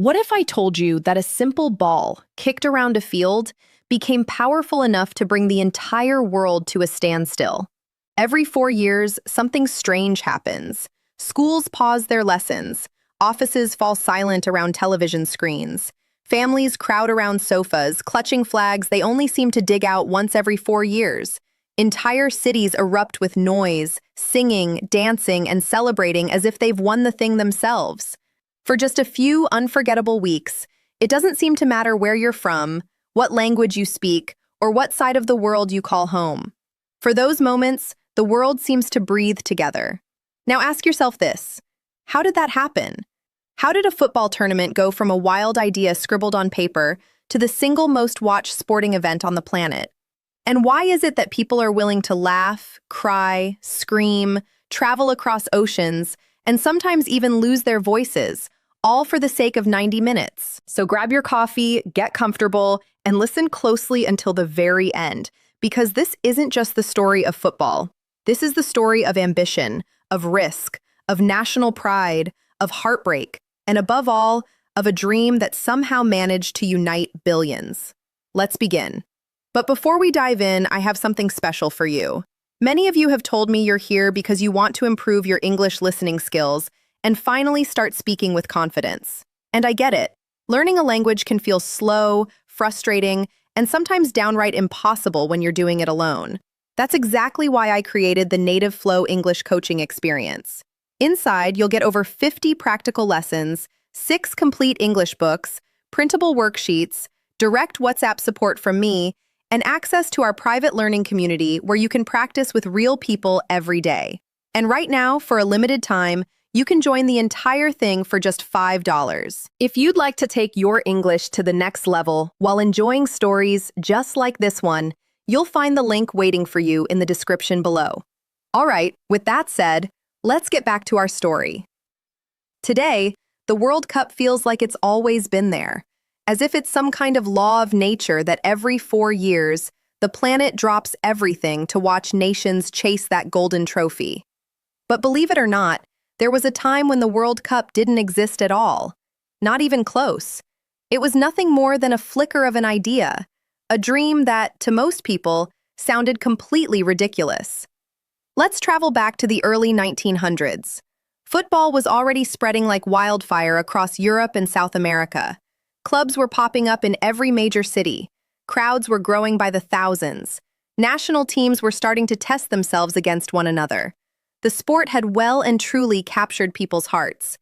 What if I told you that a simple ball, kicked around a field, became powerful enough to bring the entire world to a standstill? Every 4 years, something strange happens. Schools pause their lessons, offices fall silent around television screens, families crowd around sofas, clutching flags they only seem to dig out once every 4 years. Entire cities erupt with noise, singing, dancing, and celebrating as if they've won the thing themselves. For just a few unforgettable weeks, it doesn't seem to matter where you're from, what language you speak, or what side of the world you call home. For those moments, the world seems to breathe together. Now ask yourself this: how did that happen? How did a football tournament go from a wild idea scribbled on paper to the single most watched sporting event on the planet? And why is it that people are willing to laugh, cry, scream, travel across oceans, and sometimes even lose their voices, all for the sake of 90 minutes? So grab your coffee, get comfortable, and listen closely until the very end, because this isn't just the story of football. This is the story of ambition, of risk, of national pride, of heartbreak, and above all, of a dream that somehow managed to unite billions. Let's begin. But before we dive in, I have something special for you. Many of you have told me you're here because you want to improve your English listening skills and finally start speaking with confidence. And I get it. Learning a language can feel slow, frustrating, and sometimes downright impossible when you're doing it alone. That's exactly why I created the Native Flow English Coaching Experience. Inside, you'll get over 50 practical lessons, 6 complete English books, printable worksheets, direct WhatsApp support from me, and access to our private learning community where you can practice with real people every day. And right now, for a limited time, you can join the entire thing for just $5. If you'd like to take your English to the next level while enjoying stories just like this one, you'll find the link waiting for you in the description below. All right, with that said, let's get back to our story. Today, the World Cup feels like it's always been there, as if it's some kind of law of nature that every 4 years, the planet drops everything to watch nations chase that golden trophy. But believe it or not, there was a time when the World Cup didn't exist at all. Not even close. It was nothing more than a flicker of an idea, a dream that, to most people, sounded completely ridiculous. Let's travel back to the early 1900s. Football was already spreading like wildfire across Europe and South America. Clubs were popping up in every major city. Crowds were growing by the thousands. National teams were starting to test themselves against one another. The sport had well and truly captured people's hearts.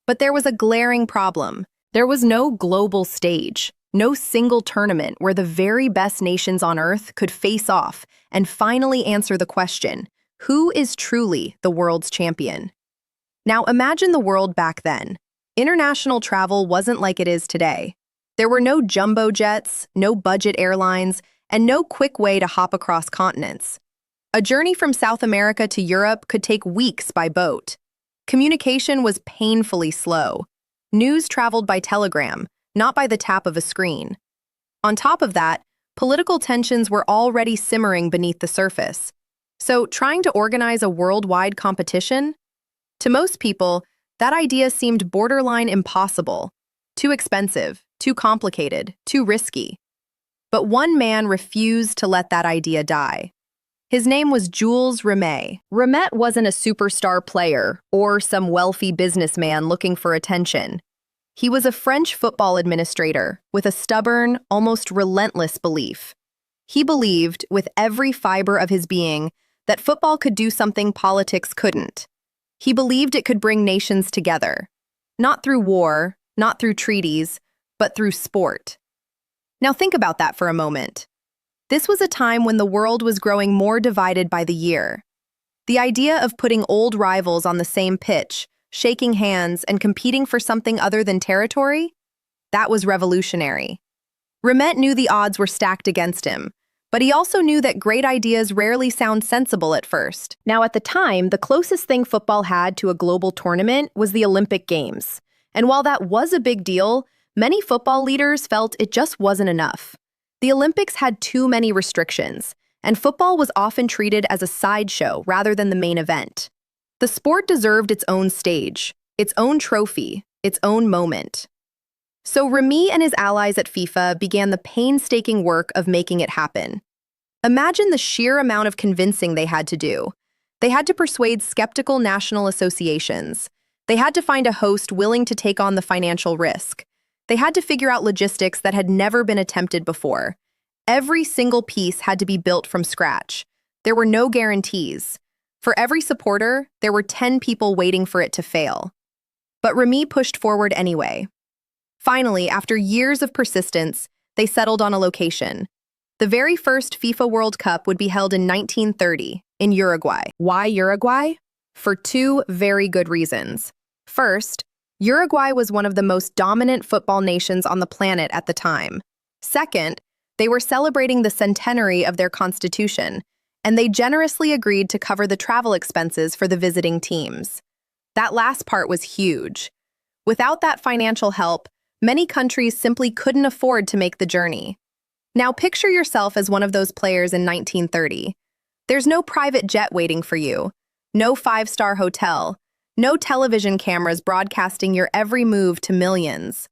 But there was a glaring problem. There was no global stage, no single tournament where the very best nations on Earth could face off and finally answer the question, who is truly the world's champion? Now imagine the world back then. International travel wasn't like it is today. There were no jumbo jets, no budget airlines, and no quick way to hop across continents. A journey from South America to Europe could take weeks by boat. Communication was painfully slow. News traveled by telegram, not by the tap of a screen. On top of that, political tensions were already simmering beneath the surface. So, trying to organize a worldwide competition? To most people, that idea seemed borderline impossible. Too expensive, too complicated, too risky. But one man refused to let that idea die. His name was Jules Rimet. Rimet wasn't a superstar player or some wealthy businessman looking for attention. He was a French football administrator with a stubborn, almost relentless belief. He believed, with every fiber of his being, that football could do something politics couldn't. He believed it could bring nations together, not through war, not through treaties, but through sport. Now think about that for a moment. This was a time when the world was growing more divided by the year. The idea of putting old rivals on the same pitch, shaking hands, and competing for something other than territory? That was revolutionary. Rimet knew the odds were stacked against him, but he also knew that great ideas rarely sound sensible at first. Now, at the time, the closest thing football had to a global tournament was the Olympic Games. And while that was a big deal, many football leaders felt it just wasn't enough. The Olympics had too many restrictions, and football was often treated as a sideshow rather than the main event. The sport deserved its own stage, its own trophy, its own moment. So Remy and his allies at FIFA began the painstaking work of making it happen. Imagine the sheer amount of convincing they had to do. They had to persuade skeptical national associations. They had to find a host willing to take on the financial risk. They had to figure out logistics that had never been attempted before. Every single piece had to be built from scratch. There were no guarantees. For every supporter, there were 10 people waiting for it to fail. But Remy pushed forward anyway. Finally, after years of persistence, they settled on a location. The very first FIFA World Cup would be held in 1930 in Uruguay. Why Uruguay? For two very good reasons. First, Uruguay was one of the most dominant football nations on the planet at the time. Second, they were celebrating the centenary of their constitution, and they generously agreed to cover the travel expenses for the visiting teams. That last part was huge. Without that financial help, many countries simply couldn't afford to make the journey. Now picture yourself as one of those players in 1930. There's no private jet waiting for you, no five-star hotel, no television cameras broadcasting your every move to millions.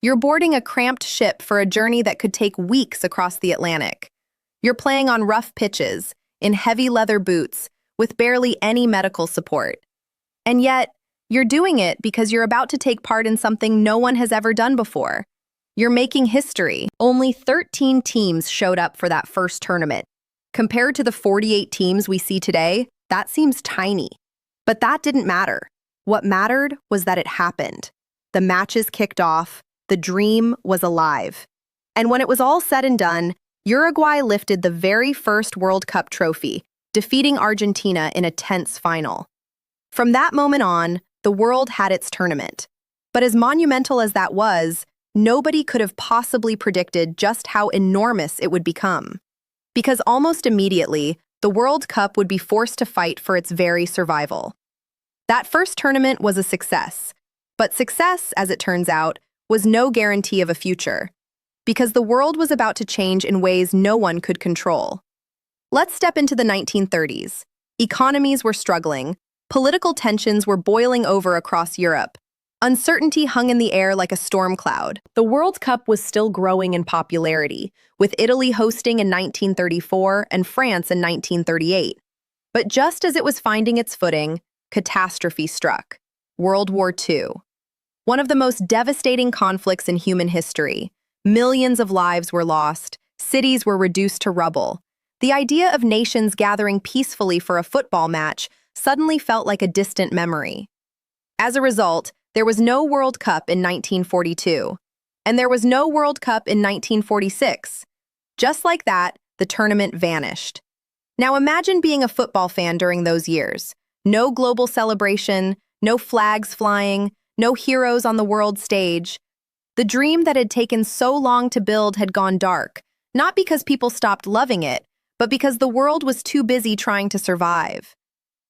You're boarding a cramped ship for a journey that could take weeks across the Atlantic. You're playing on rough pitches, in heavy leather boots, with barely any medical support. And yet, you're doing it because you're about to take part in something no one has ever done before. You're making history. Only 13 teams showed up for that first tournament. Compared to the 48 teams we see today, that seems tiny. But that didn't matter. What mattered was that it happened. The matches kicked off. The dream was alive. And when it was all said and done, Uruguay lifted the very first World Cup trophy, defeating Argentina in a tense final. From that moment on, the world had its tournament. But as monumental as that was, nobody could have possibly predicted just how enormous it would become. Because almost immediately, the World Cup would be forced to fight for its very survival. That first tournament was a success. But success, as it turns out, was no guarantee of a future. Because the world was about to change in ways no one could control. Let's step into the 1930s. Economies were struggling. Political tensions were boiling over across Europe. Uncertainty hung in the air like a storm cloud. The World Cup was still growing in popularity, with Italy hosting in 1934 and France in 1938. But just as it was finding its footing, catastrophe struck. World War II. One of the most devastating conflicts in human history. Millions of lives were lost. Cities were reduced to rubble. The idea of nations gathering peacefully for a football match suddenly felt like a distant memory. As a result, there was no World Cup in 1942, and there was no World Cup in 1946. Just like that, the tournament vanished. Now imagine being a football fan during those years. No global celebration, no flags flying, no heroes on the world stage. The dream that had taken so long to build had gone dark, not because people stopped loving it, but because the world was too busy trying to survive.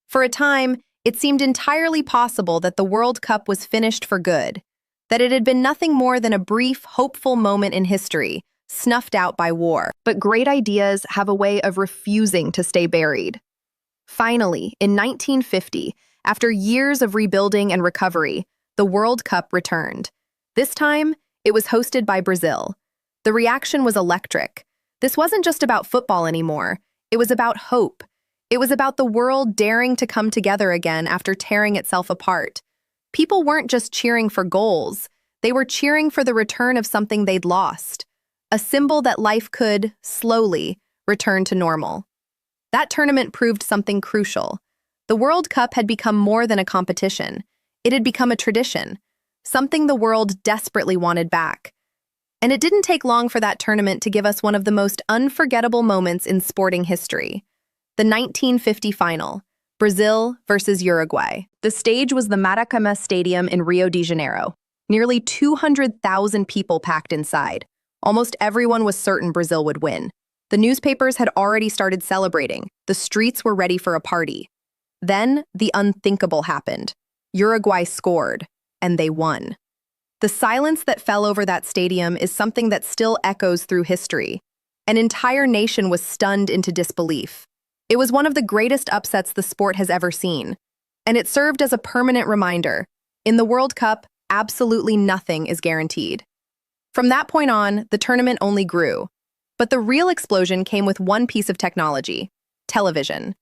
For a time, it seemed entirely possible that the World Cup was finished for good, that it had been nothing more than a brief, hopeful moment in history, snuffed out by war. But great ideas have a way of refusing to stay buried. Finally, in 1950, after years of rebuilding and recovery, the World Cup returned. This time, it was hosted by Brazil. The reaction was electric. This wasn't just about football anymore. It was about hope. It was about the world daring to come together again after tearing itself apart. People weren't just cheering for goals. They were cheering for the return of something they'd lost, a symbol that life could, slowly, return to normal. That tournament proved something crucial. The World Cup had become more than a competition. It had become a tradition, something the world desperately wanted back. And it didn't take long for that tournament to give us one of the most unforgettable moments in sporting history. The 1950 final, Brazil versus Uruguay. The stage was the Maracanã Stadium in Rio de Janeiro. Nearly 200,000 people packed inside. Almost everyone was certain Brazil would win. The newspapers had already started celebrating. The streets were ready for a party. Then, the unthinkable happened. Uruguay scored, and they won. The silence that fell over that stadium is something that still echoes through history. An entire nation was stunned into disbelief. It was one of the greatest upsets the sport has ever seen, and it served as a permanent reminder. In the World Cup, absolutely nothing is guaranteed. From that point on, the tournament only grew. But the real explosion came with one piece of technology: television.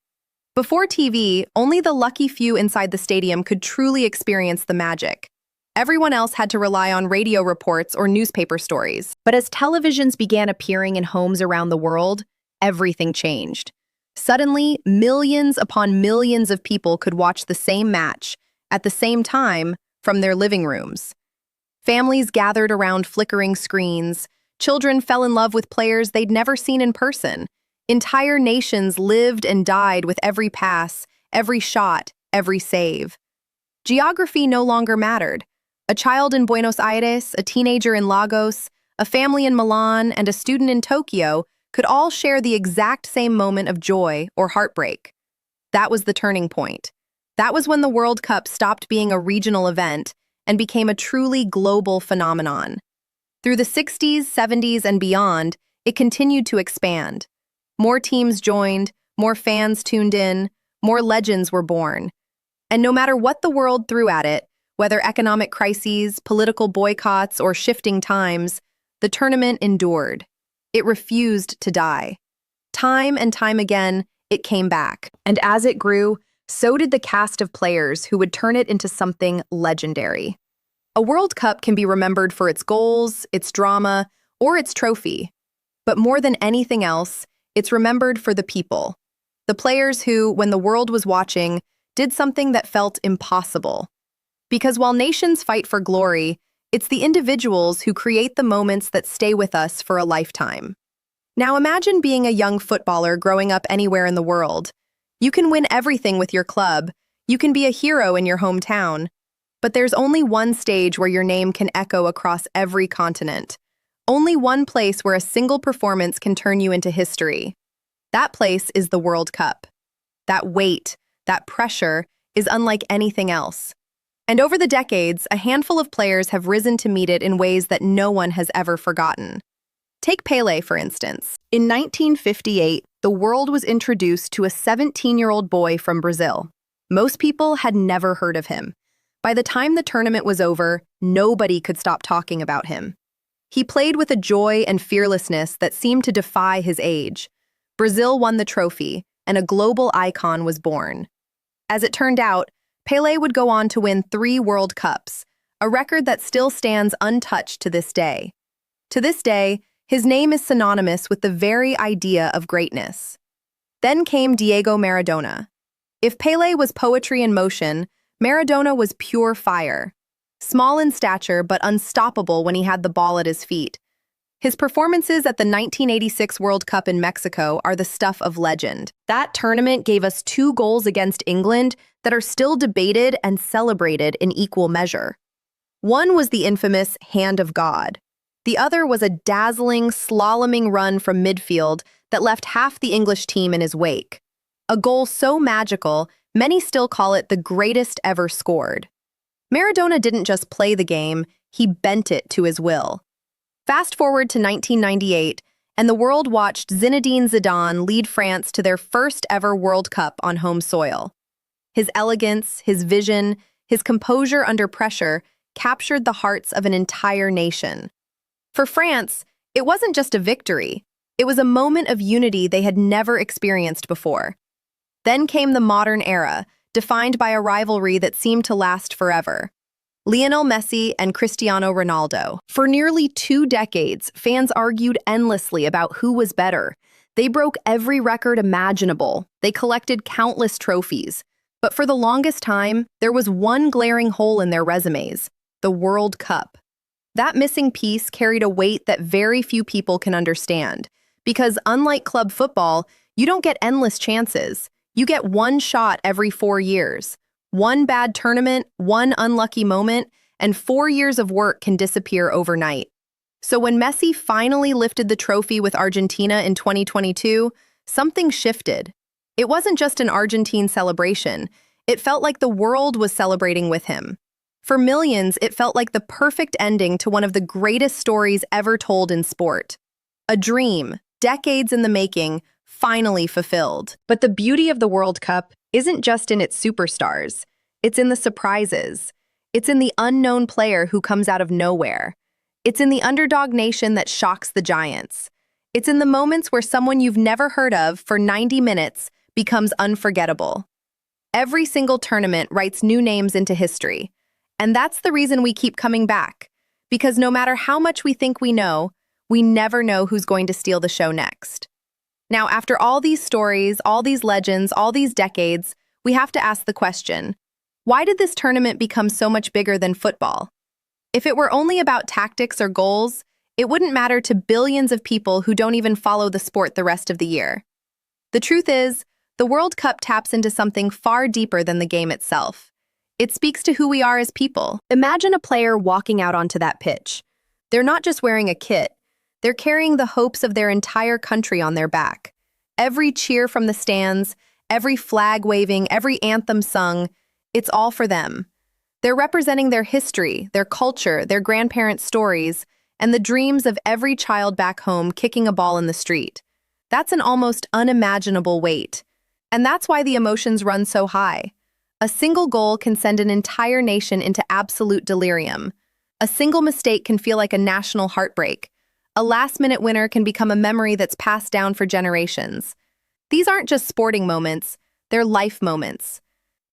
Before TV, only the lucky few inside the stadium could truly experience the magic. Everyone else had to rely on radio reports or newspaper stories. But as televisions began appearing in homes around the world, everything changed. Suddenly, millions upon millions of people could watch the same match, at the same time, from their living rooms. Families gathered around flickering screens. Children fell in love with players they'd never seen in person. Entire nations lived and died with every pass, every shot, every save. Geography no longer mattered. A child in Buenos Aires, a teenager in Lagos, a family in Milan, and a student in Tokyo could all share the exact same moment of joy or heartbreak. That was the turning point. That was when the World Cup stopped being a regional event and became a truly global phenomenon. Through the 60s, 70s, and beyond, it continued to expand. More teams joined, more fans tuned in, more legends were born. And no matter what the world threw at it, whether economic crises, political boycotts, or shifting times, the tournament endured. It refused to die. Time and time again, it came back. And as it grew, so did the cast of players who would turn it into something legendary. A World Cup can be remembered for its goals, its drama, or its trophy. But more than anything else, it's remembered for the people. The players who, when the world was watching, did something that felt impossible. Because while nations fight for glory, it's the individuals who create the moments that stay with us for a lifetime. Now imagine being a young footballer growing up anywhere in the world. You can win everything with your club. You can be a hero in your hometown. But there's only one stage where your name can echo across every continent. Only one place where a single performance can turn you into history. That place is the World Cup. That weight, that pressure, is unlike anything else. And over the decades, a handful of players have risen to meet it in ways that no one has ever forgotten. Take Pelé, for instance. In 1958, the world was introduced to a 17-year-old boy from Brazil. Most people had never heard of him. By the time the tournament was over, nobody could stop talking about him. He played with a joy and fearlessness that seemed to defy his age. Brazil won the trophy, and a global icon was born. As it turned out, Pelé would go on to win 3 World Cups, a record that still stands untouched to this day. To this day, his name is synonymous with the very idea of greatness. Then came Diego Maradona. If Pelé was poetry in motion, Maradona was pure fire. Small in stature but unstoppable when he had the ball at his feet. His performances at the 1986 World Cup in Mexico are the stuff of legend. That tournament gave us 2 goals against England that are still debated and celebrated in equal measure. One was the infamous Hand of God. The other was a dazzling, slaloming run from midfield that left half the English team in his wake. A goal so magical, many still call it the greatest ever scored. Maradona didn't just play the game, he bent it to his will. Fast forward to 1998, and the world watched Zinedine Zidane lead France to their first ever World Cup on home soil. His elegance, his vision, his composure under pressure captured the hearts of an entire nation. For France, it wasn't just a victory. It was a moment of unity they had never experienced before. Then came the modern era, defined by a rivalry that seemed to last forever. Lionel Messi and Cristiano Ronaldo. For nearly 2 decades, fans argued endlessly about who was better. They broke every record imaginable. They collected countless trophies. But for the longest time, there was one glaring hole in their resumes: the World Cup. That missing piece carried a weight that very few people can understand. Because unlike club football, you don't get endless chances. You get one shot every 4 years. One bad tournament, one unlucky moment, and 4 years of work can disappear overnight. So when Messi finally lifted the trophy with Argentina in 2022, something shifted. It wasn't just an Argentine celebration. It felt like the world was celebrating with him. For millions, it felt like the perfect ending to one of the greatest stories ever told in sport. A dream, decades in the making, finally fulfilled. But the beauty of the World Cup isn't just in its superstars. It's in the surprises. It's in the unknown player who comes out of nowhere. It's in the underdog nation that shocks the giants. It's in the moments where someone you've never heard of for 90 minutes becomes unforgettable. Every single tournament writes new names into history. And that's the reason we keep coming back. Because no matter how much we think we never know who's going to steal the show next. Now, after all these stories, all these legends, all these decades, we have to ask the question, why did this tournament become so much bigger than football? If it were only about tactics or goals, it wouldn't matter to billions of people who don't even follow the sport the rest of the year. The truth is, the World Cup taps into something far deeper than the game itself. It speaks to who we are as people. Imagine a player walking out onto that pitch. They're not just wearing a kit, they're carrying the hopes of their entire country on their back. Every cheer from the stands, every flag waving, every anthem sung, it's all for them. They're representing their history, their culture, their grandparents' stories, and the dreams of every child back home kicking a ball in the street. That's an almost unimaginable weight. And that's why the emotions run so high. A single goal can send an entire nation into absolute delirium. A single mistake can feel like a national heartbreak. A last-minute winner can become a memory that's passed down for generations. These aren't just sporting moments, they're life moments.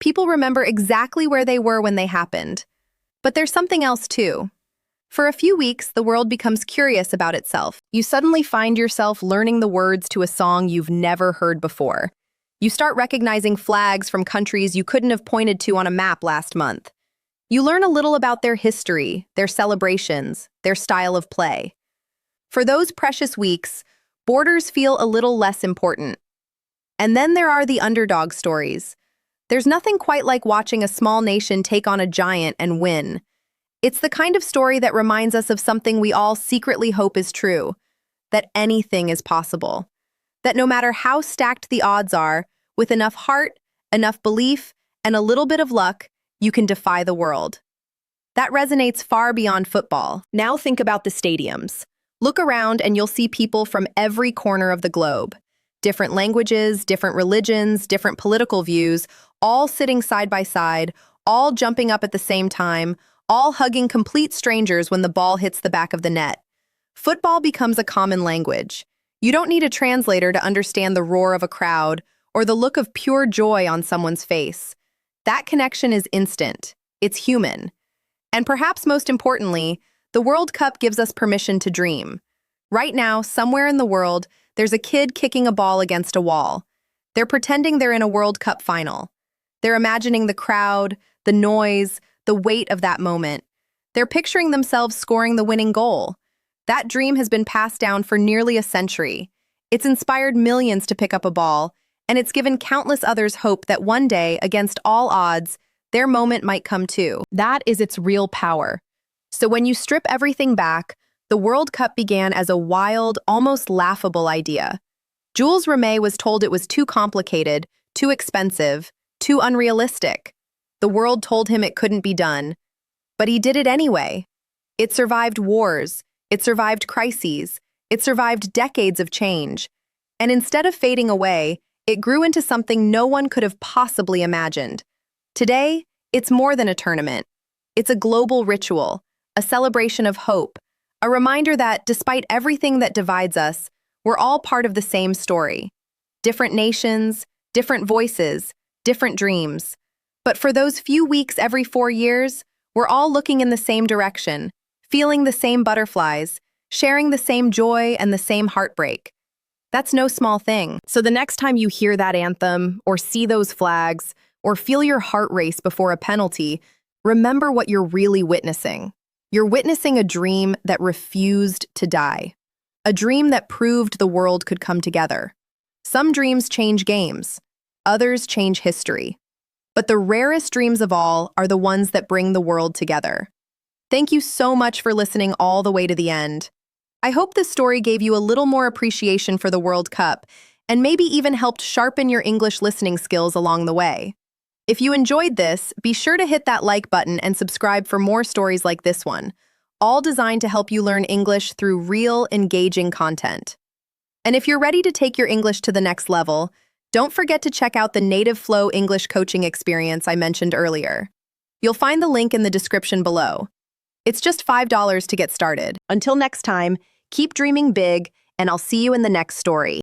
People remember exactly where they were when they happened. But there's something else too. For a few weeks, the world becomes curious about itself. You suddenly find yourself learning the words to a song you've never heard before. You start recognizing flags from countries you couldn't have pointed to on a map last month. You learn a little about their history, their celebrations, their style of play. For those precious weeks, borders feel a little less important. And then there are the underdog stories. There's nothing quite like watching a small nation take on a giant and win. It's the kind of story that reminds us of something we all secretly hope is true, that anything is possible. That no matter how stacked the odds are, with enough heart, enough belief, and a little bit of luck, you can defy the world. That resonates far beyond football. Now think about the stadiums. Look around and you'll see people from every corner of the globe. Different languages, different religions, different political views, all sitting side by side, all jumping up at the same time, all hugging complete strangers when the ball hits the back of the net. Football becomes a common language. You don't need a translator to understand the roar of a crowd or the look of pure joy on someone's face. That connection is instant. It's human. And perhaps most importantly, the World Cup gives us permission to dream. Right now, somewhere in the world, there's a kid kicking a ball against a wall. They're pretending they're in a World Cup final. They're imagining the crowd, the noise, the weight of that moment. They're picturing themselves scoring the winning goal. That dream has been passed down for nearly a century. It's inspired millions to pick up a ball, and it's given countless others hope that one day, against all odds, their moment might come too. That is its real power. So when you strip everything back, the World Cup began as a wild, almost laughable idea. Jules Rimet was told it was too complicated, too expensive, too unrealistic. The world told him it couldn't be done. But he did it anyway. It survived wars. It survived crises. It survived decades of change. And instead of fading away, it grew into something no one could have possibly imagined. Today, it's more than a tournament. It's a global ritual, a celebration of hope, a reminder that despite everything that divides us, we're all part of the same story. Different nations, different voices, different dreams. But for those few weeks every 4 years, we're all looking in the same direction, feeling the same butterflies, sharing the same joy and the same heartbreak. That's no small thing. So the next time you hear that anthem, or see those flags, or feel your heart race before a penalty, remember what you're really witnessing. You're witnessing a dream that refused to die. A dream that proved the world could come together. Some dreams change games. Others change history. But the rarest dreams of all are the ones that bring the world together. Thank you so much for listening all the way to the end. I hope this story gave you a little more appreciation for the World Cup and maybe even helped sharpen your English listening skills along the way. If you enjoyed this, be sure to hit that like button and subscribe for more stories like this one, all designed to help you learn English through real, engaging content. And if you're ready to take your English to the next level, don't forget to check out the Native Flow English coaching experience I mentioned earlier. You'll find the link in the description below. It's just $5 to get started. Until next time, keep dreaming big, and I'll see you in the next story.